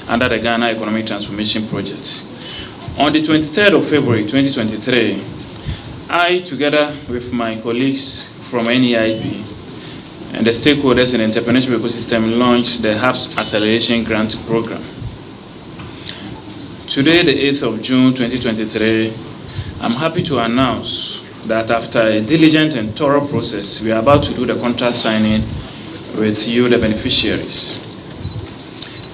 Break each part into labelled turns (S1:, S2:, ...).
S1: under the Ghana Economic Transformation Project. On the 23rd of February 2023, I, together with my colleagues from NEIP and the stakeholders in the entrepreneurship ecosystem, launched the Hubs Acceleration Grant Program. Today, the 8th of June 2023, I'm happy to announce that after a diligent and thorough process, we are about to do the contract signing with you, the beneficiaries.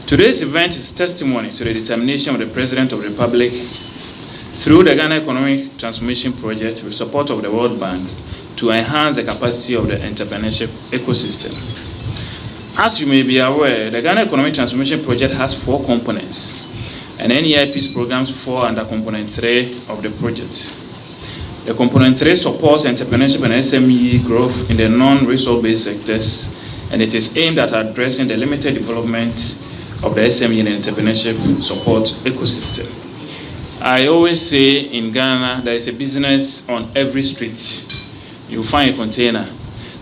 S1: Today's event is testimony to the determination of the President of the Republic through the Ghana Economic Transformation Project with support of the World Bank to enhance the capacity of the entrepreneurship ecosystem. As you may be aware, the Ghana Economic Transformation Project has 4 components, and NEIP's programs fall under Component 3 of the project. The Component 3 supports entrepreneurship and SME growth in the non-resource-based sectors, and it is aimed at addressing the limited development of the SME and entrepreneurship support ecosystem. I always say in Ghana, there is a business on every street. You find a container.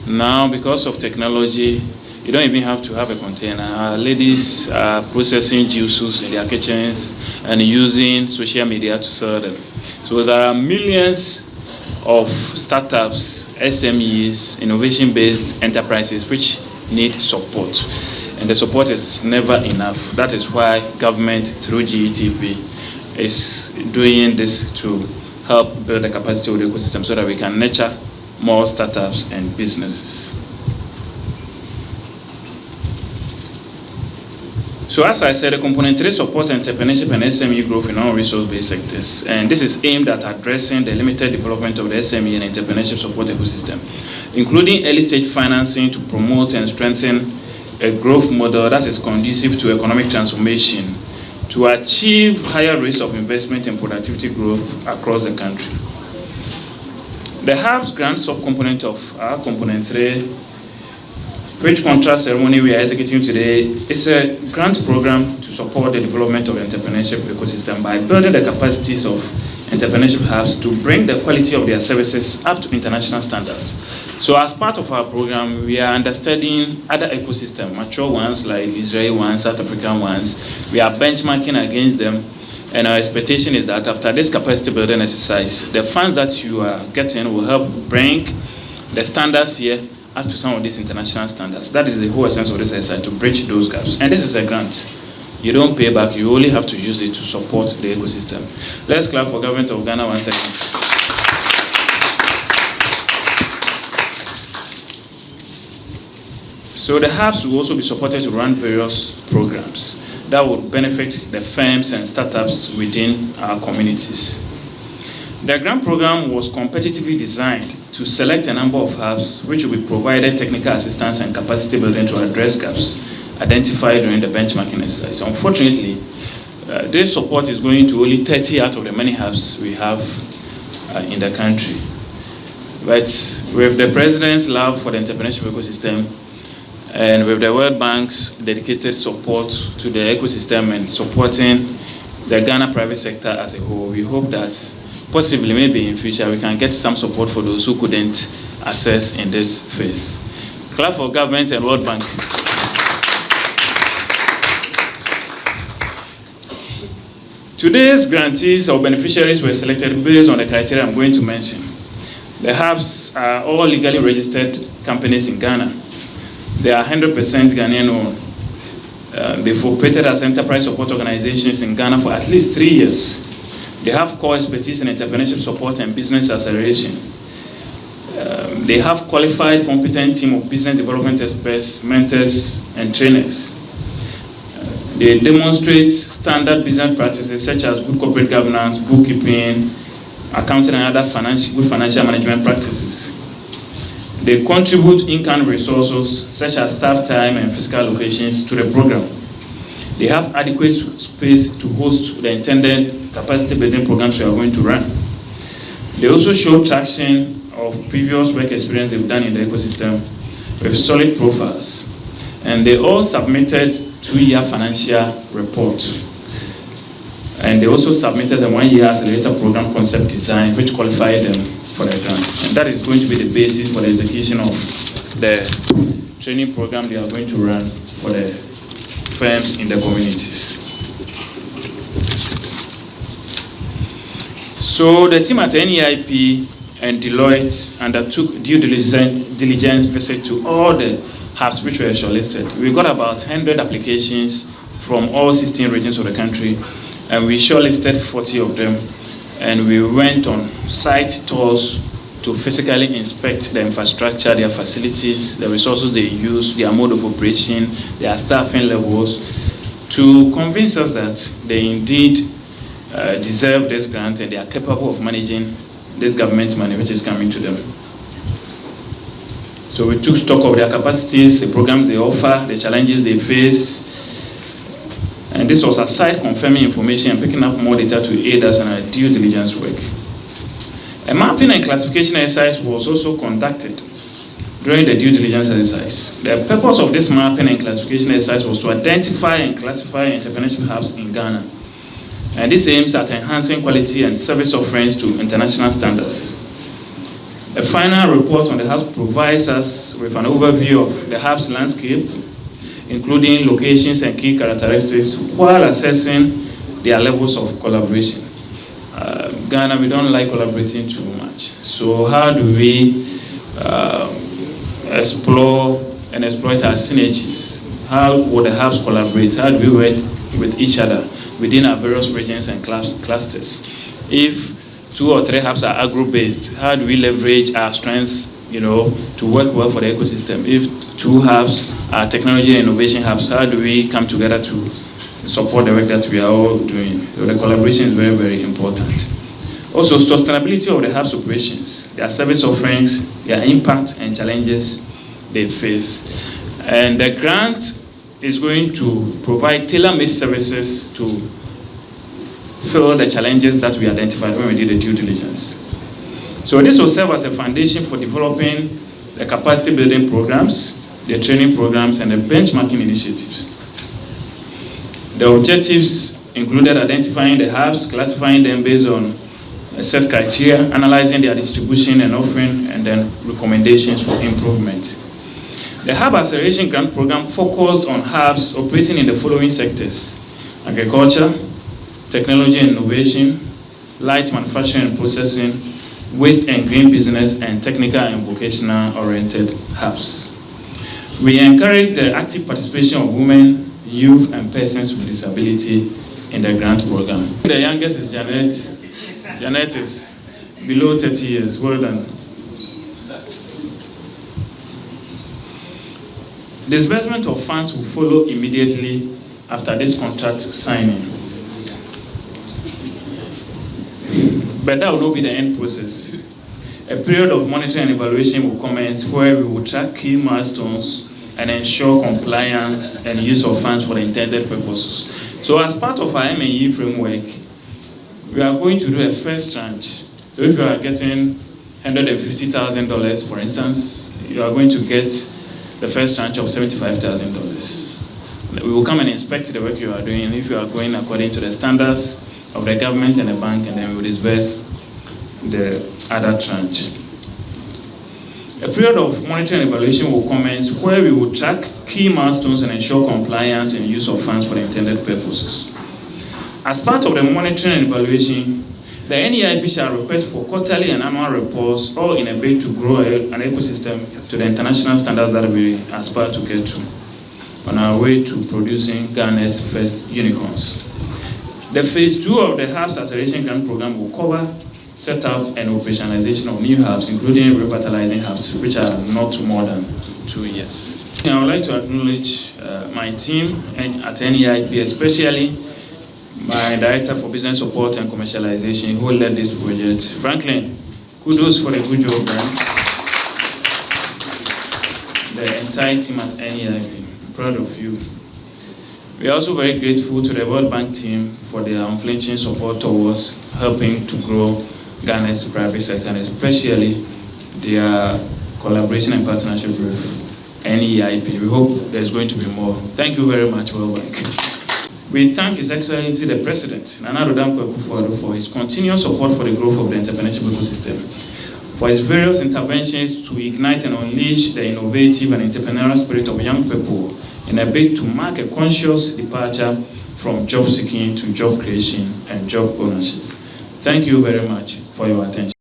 S1: Now, because of technology, you don't even have to have a container. Our ladies are processing juices in their kitchens and using social media to sell them. So there are millions of startups, SMEs, innovation-based enterprises which need support. And the support is never enough. That is why government, through GETP, is doing this to help build the capacity of the ecosystem so that we can nurture more startups and businesses. So as I said, the Component 3 supports entrepreneurship and SME growth in non-resource-based sectors. And this is aimed at addressing the limited development of the SME and entrepreneurship support ecosystem, including early-stage financing to promote and strengthen a growth model that is conducive to economic transformation to achieve higher rates of investment and productivity growth across the country. The Hubs grant subcomponent of our Component 3, which contract ceremony we are executing today, is a grant program to support the development of the entrepreneurship ecosystem by building the capacities of entrepreneurship hubs to bring the quality of their services up to international standards. So as part of our program, we are understudying other ecosystems, mature ones like Israeli ones, South African ones. We are benchmarking against them. And our expectation is that after this capacity building exercise, the funds that you are getting will help bring the standards here up to some of these international standards. That is the whole essence of this exercise, to bridge those gaps. And this is a grant. You don't pay back, you only have to use it to support the ecosystem. Let's clap for Government of Ghana once again. So the hubs will also be supported to run various programs that would benefit the firms and startups within our communities. The grant program was competitively designed to select a number of hubs which will be provided technical assistance and capacity building to address gaps identified during the benchmarking exercise. Unfortunately, this support is going to only 30 out of the many hubs we have in the country. But with the President's love for the entrepreneurship ecosystem, and with the World Bank's dedicated support to the ecosystem and supporting the Ghana private sector as a whole, we hope that possibly maybe in future we can get some support for those who couldn't access in this phase. Clap for government and World Bank. Today's grantees or beneficiaries were selected based on the criteria I'm going to mention. The hubs are all legally registered companies in Ghana. They are 100% Ghanaian owned. They've operated as enterprise support organizations in Ghana for at least 3 years. They have core expertise in entrepreneurship support and business acceleration. They have qualified, competent team of business development experts, mentors, and trainers. They demonstrate standard business practices such as good corporate governance, bookkeeping, accounting, and other good financial management practices. They contribute in-kind resources such as staff time and physical locations to the program. They have adequate space to host the intended capacity building programs we are going to run. They also show traction of previous work experience they've done in the ecosystem with solid profiles. And they all submitted 2-year financial report. And they also submitted a 1-year accelerator program concept design, which qualified them for the grant. And that is going to be the basis for the execution of the training program they are going to run for the firms in the communities. So the team at NEIP and Deloitte undertook due diligence visit to all the hubs which were shortlisted. We got about 100 applications from all 16 regions of the country, and we shortlisted 40 of them, and we went on site tours to physically inspect the infrastructure, their facilities, the resources they use, their mode of operation, their staffing levels, to convince us that they indeed deserve this grant and they are capable of managing this government money which is coming to them. So we took stock of their capacities, the programs they offer, the challenges they face, and this was aside confirming information and picking up more data to aid us in our due diligence work. A mapping and classification exercise was also conducted during the due diligence exercise. The purpose of this mapping and classification exercise was to identify and classify entrepreneurship hubs in Ghana. And this aims at enhancing quality and service offerings to international standards. A final report on the hubs provides us with an overview of the hubs landscape, including locations and key characteristics, while assessing their levels of collaboration. Ghana, we don't like collaborating too much. So how do we explore and exploit our synergies? How would the hubs collaborate? How do we work with each other within our various regions and clusters? If 2 or 3 hubs are agro-based, how do we leverage our strengths, to work well for the ecosystem? If 2 hubs are technology and innovation hubs, how do we come together to support the work that we are all doing? So the collaboration is very, very important. Also, sustainability of the hubs operations, their service offerings, their impact and challenges they face. And the grant is going to provide tailor-made services to fill the challenges that we identified when we did the due diligence. So this will serve as a foundation for developing the capacity building programs, the training programs, and the benchmarking initiatives. The objectives included identifying the hubs, classifying them based on a set criteria, analyzing their distribution and offering, and then recommendations for improvement. The Hub Acceleration Grant Program focused on hubs operating in the following sectors: agriculture, technology and innovation, light manufacturing and processing, waste and green business, and technical and vocational-oriented hubs. We encourage the active participation of women, youth, and persons with disability in the grant program. The youngest is Janet. Janet is below 30 years. Well done. Disbursement of funds will follow immediately after this contract signing. But that will not be the end process. A period of monitoring and evaluation will commence where we will track key milestones and ensure compliance and use of funds for the intended purposes. So as part of our M&E framework, we are going to do a first tranche. So if you are getting $150,000, for instance, you are going to get the first tranche of $75,000. We will come and inspect the work you are doing if you are going according to the standards of the government and the bank, and then we will disburse the other tranche. A period of monitoring and evaluation will commence where we will track key milestones and ensure compliance and use of funds for the intended purposes. As part of the monitoring and evaluation, the NEIP shall request for quarterly and annual reports, all in a bid to grow an ecosystem to the international standards that we aspire to get to on our way to producing Ghana's first unicorns. The phase 2 of the Hubs Acceleration Grant Program will cover setup and operationalization of new hubs, including revitalizing hubs, which are not more than 2 years. I would like to acknowledge my team at NEIP, especially my Director for Business Support and Commercialization, who led this project. Franklin, kudos for the good job done. The entire team at NEIP, I'm proud of you. We are also very grateful to the World Bank team for their unflinching support towards helping to grow Ghana's private sector, and especially their collaboration and partnership with NEIP. We hope there's going to be more. Thank you very much, World Bank. We thank His Excellency the President, Nana Addo Dankwa Akufo-Addo, for his continuous support for the growth of the entrepreneurship ecosystem, for his various interventions to ignite and unleash the innovative and entrepreneurial spirit of young people in a bid to mark a conscious departure from job seeking to job creation and job ownership. Thank you very much for your attention.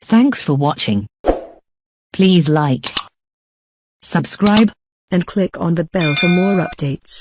S2: Thanks for watching. Please like, subscribe,
S3: and click on the bell for more updates.